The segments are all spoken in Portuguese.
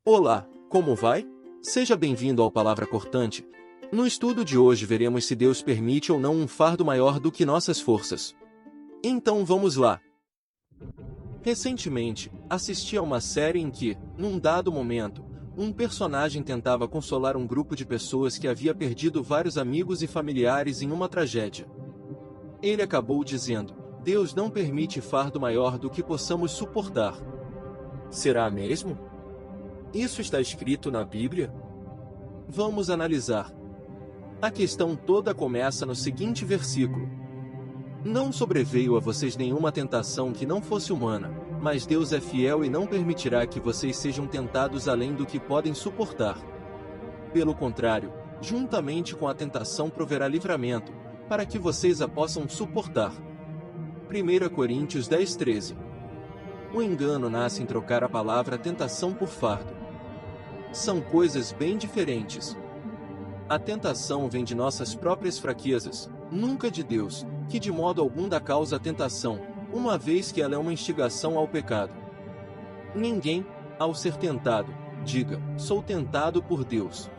Olá, como vai? Seja bem-vindo ao Palavra Cortante. No estudo de hoje veremos se Deus permite ou não um fardo maior do que nossas forças. Então vamos lá. Recentemente, assisti a uma série em que, num dado momento, um personagem tentava consolar um grupo de pessoas que havia perdido vários amigos e familiares em uma tragédia. Ele acabou dizendo: Deus não permite fardo maior do que possamos suportar. Será mesmo? Isso está escrito na Bíblia? Vamos analisar. A questão toda começa no seguinte versículo: Não sobreveio a vocês nenhuma tentação que não fosse humana, mas Deus é fiel e não permitirá que vocês sejam tentados além do que podem suportar. Pelo contrário, juntamente com a tentação proverá livramento, para que vocês a possam suportar. 1 Coríntios 10:13. O engano nasce em trocar a palavra tentação por fardo. São coisas bem diferentes. A tentação vem de nossas próprias fraquezas, nunca de Deus, que de modo algum dá causa à tentação, uma vez que ela é uma instigação ao pecado. Ninguém, ao ser tentado, diga: sou tentado por Deus.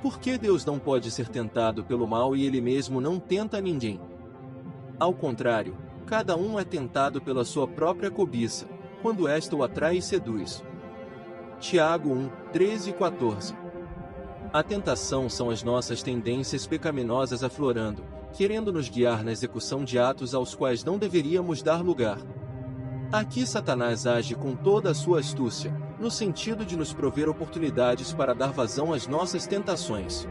Por que Deus não pode ser tentado pelo mal e Ele mesmo não tenta ninguém? Ao contrário, cada um é tentado pela sua própria cobiça, quando esta o atrai e seduz. Tiago 1, 13 e 14. A tentação são as nossas tendências pecaminosas aflorando, querendo nos guiar na execução de atos aos quais não deveríamos dar lugar. Aqui Satanás age com toda a sua astúcia, no sentido de nos prover oportunidades para dar vazão às nossas tentações.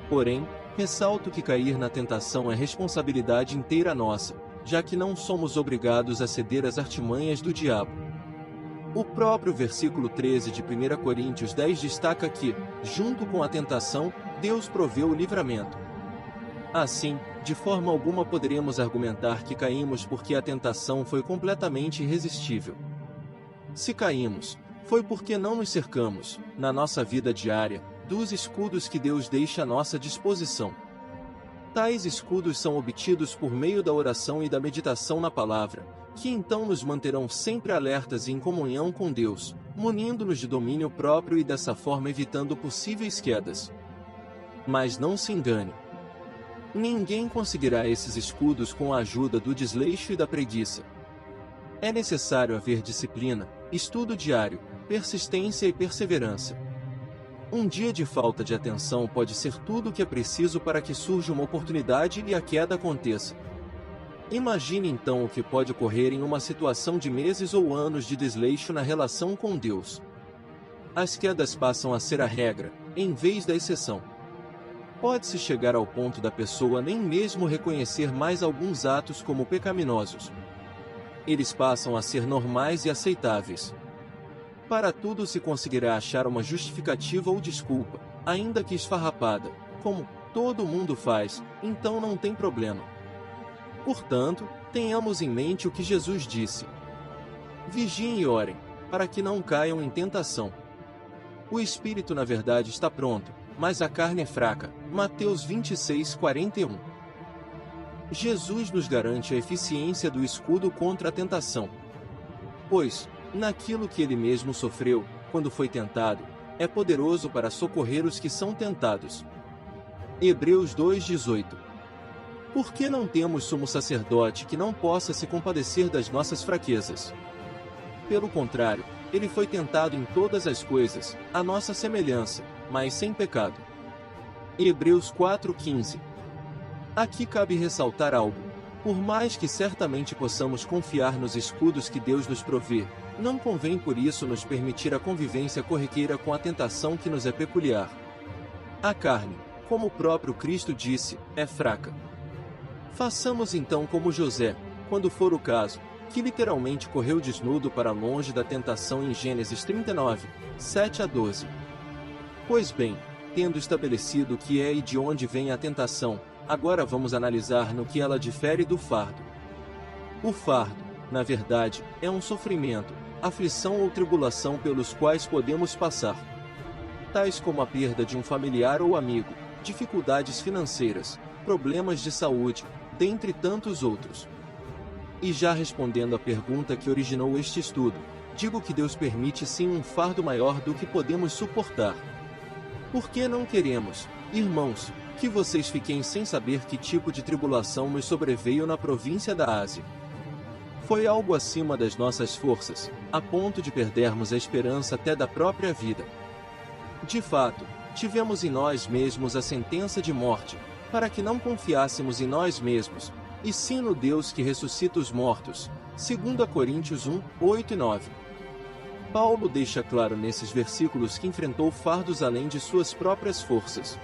Porém, ressalto que cair na tentação é responsabilidade inteira nossa, já que não somos obrigados a ceder às artimanhas do diabo. O próprio versículo 13 de 1 Coríntios 10 destaca que, junto com a tentação, Deus proveu o livramento. Assim, de forma alguma poderemos argumentar que caímos porque a tentação foi completamente irresistível. Se caímos, foi porque não nos cercamos, na nossa vida diária, dos escudos que Deus deixa à nossa disposição. Tais escudos são obtidos por meio da oração e da meditação na palavra, que então nos manterão sempre alertas e em comunhão com Deus, munindo-nos de domínio próprio e dessa forma evitando possíveis quedas. Mas não se engane. Ninguém conseguirá esses escudos com a ajuda do desleixo e da preguiça. É necessário haver disciplina, estudo diário, persistência e perseverança. Um dia de falta de atenção pode ser tudo o que é preciso para que surja uma oportunidade e a queda aconteça. Imagine então o que pode ocorrer em uma situação de meses ou anos de desleixo na relação com Deus. As quedas passam a ser a regra, em vez da exceção. Pode-se chegar ao ponto da pessoa nem mesmo reconhecer mais alguns atos como pecaminosos. Eles passam a ser normais e aceitáveis. Para tudo se conseguirá achar uma justificativa ou desculpa, ainda que esfarrapada, como todo mundo faz, então não tem problema. Portanto, tenhamos em mente o que Jesus disse: vigiem e orem, para que não caiam em tentação. O espírito na verdade está pronto, mas a carne é fraca. Mateus 26:41. Jesus nos garante a eficiência do escudo contra a tentação. Pois, naquilo que ele mesmo sofreu, quando foi tentado, é poderoso para socorrer os que são tentados. Hebreus 2:18. Por que não temos sumo sacerdote que não possa se compadecer das nossas fraquezas? Pelo contrário, ele foi tentado em todas as coisas, à nossa semelhança, mas sem pecado. Hebreus 4:15. Aqui cabe ressaltar algo. Por mais que certamente possamos confiar nos escudos que Deus nos provê, não convém por isso nos permitir a convivência corriqueira com a tentação que nos é peculiar. A carne, como o próprio Cristo disse, é fraca. Façamos então como José, quando for o caso, que literalmente correu desnudo para longe da tentação em Gênesis 39, 7-12. Pois bem, tendo estabelecido o que é e de onde vem a tentação, agora vamos analisar no que ela difere do fardo. O fardo, na verdade, é um sofrimento, aflição ou tribulação pelos quais podemos passar. Tais como a perda de um familiar ou amigo, dificuldades financeiras, problemas de saúde, dentre tantos outros. E já respondendo à pergunta que originou este estudo, digo que Deus permite sim um fardo maior do que podemos suportar. Porque não queremos, irmãos, que vocês fiquem sem saber que tipo de tribulação nos sobreveio na província da Ásia. Foi algo acima das nossas forças, a ponto de perdermos a esperança até da própria vida. De fato, tivemos em nós mesmos a sentença de morte, para que não confiássemos em nós mesmos, e sim no Deus que ressuscita os mortos. 2 Coríntios 1, 8 e 9. Paulo deixa claro nesses versículos que enfrentou fardos além de suas próprias forças.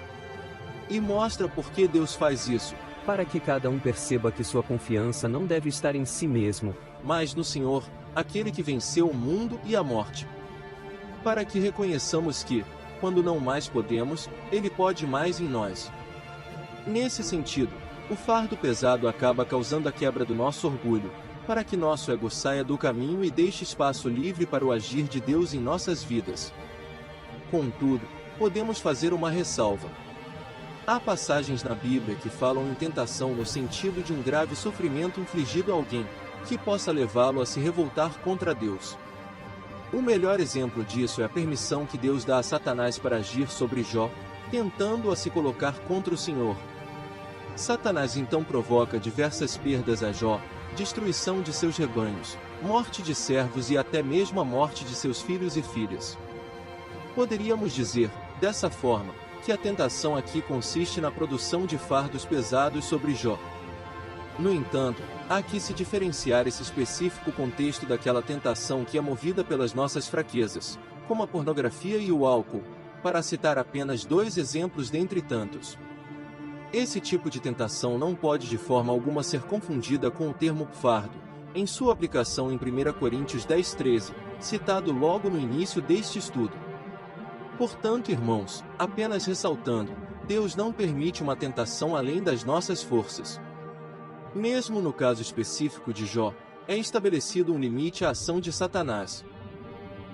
E mostra por que Deus faz isso. Para que cada um perceba que sua confiança não deve estar em si mesmo, mas no Senhor, aquele que venceu o mundo e a morte. Para que reconheçamos que, quando não mais podemos, Ele pode mais em nós. Nesse sentido, o fardo pesado acaba causando a quebra do nosso orgulho, para que nosso ego saia do caminho e deixe espaço livre para o agir de Deus em nossas vidas. Contudo, podemos fazer uma ressalva. Há passagens na Bíblia que falam em tentação no sentido de um grave sofrimento infligido a alguém, que possa levá-lo a se revoltar contra Deus. O melhor exemplo disso é a permissão que Deus dá a Satanás para agir sobre Jó, tentando-o a se colocar contra o Senhor. Satanás então provoca diversas perdas a Jó, destruição de seus rebanhos, morte de servos e até mesmo a morte de seus filhos e filhas. Poderíamos dizer, dessa forma, que a tentação aqui consiste na produção de fardos pesados sobre Jó. No entanto, há que se diferenciar esse específico contexto daquela tentação que é movida pelas nossas fraquezas, como a pornografia e o álcool, para citar apenas 2 exemplos dentre tantos. Esse tipo de tentação não pode de forma alguma ser confundida com o termo fardo, em sua aplicação em 1 Coríntios 10:13, citado logo no início deste estudo. Portanto, irmãos, apenas ressaltando, Deus não permite uma tentação além das nossas forças. Mesmo no caso específico de Jó, é estabelecido um limite à ação de Satanás.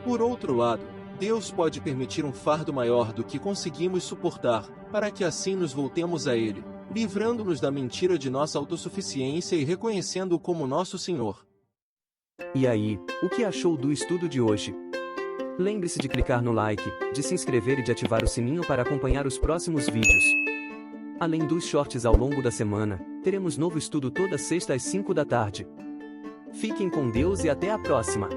Por outro lado, Deus pode permitir um fardo maior do que conseguimos suportar, para que assim nos voltemos a Ele, livrando-nos da mentira de nossa autossuficiência e reconhecendo-o como nosso Senhor. E aí, o que achou do estudo de hoje? Lembre-se de clicar no like, de se inscrever e de ativar o sininho para acompanhar os próximos vídeos. Além dos shorts ao longo da semana, teremos novo estudo toda sexta às 5 da tarde. Fiquem com Deus e até a próxima!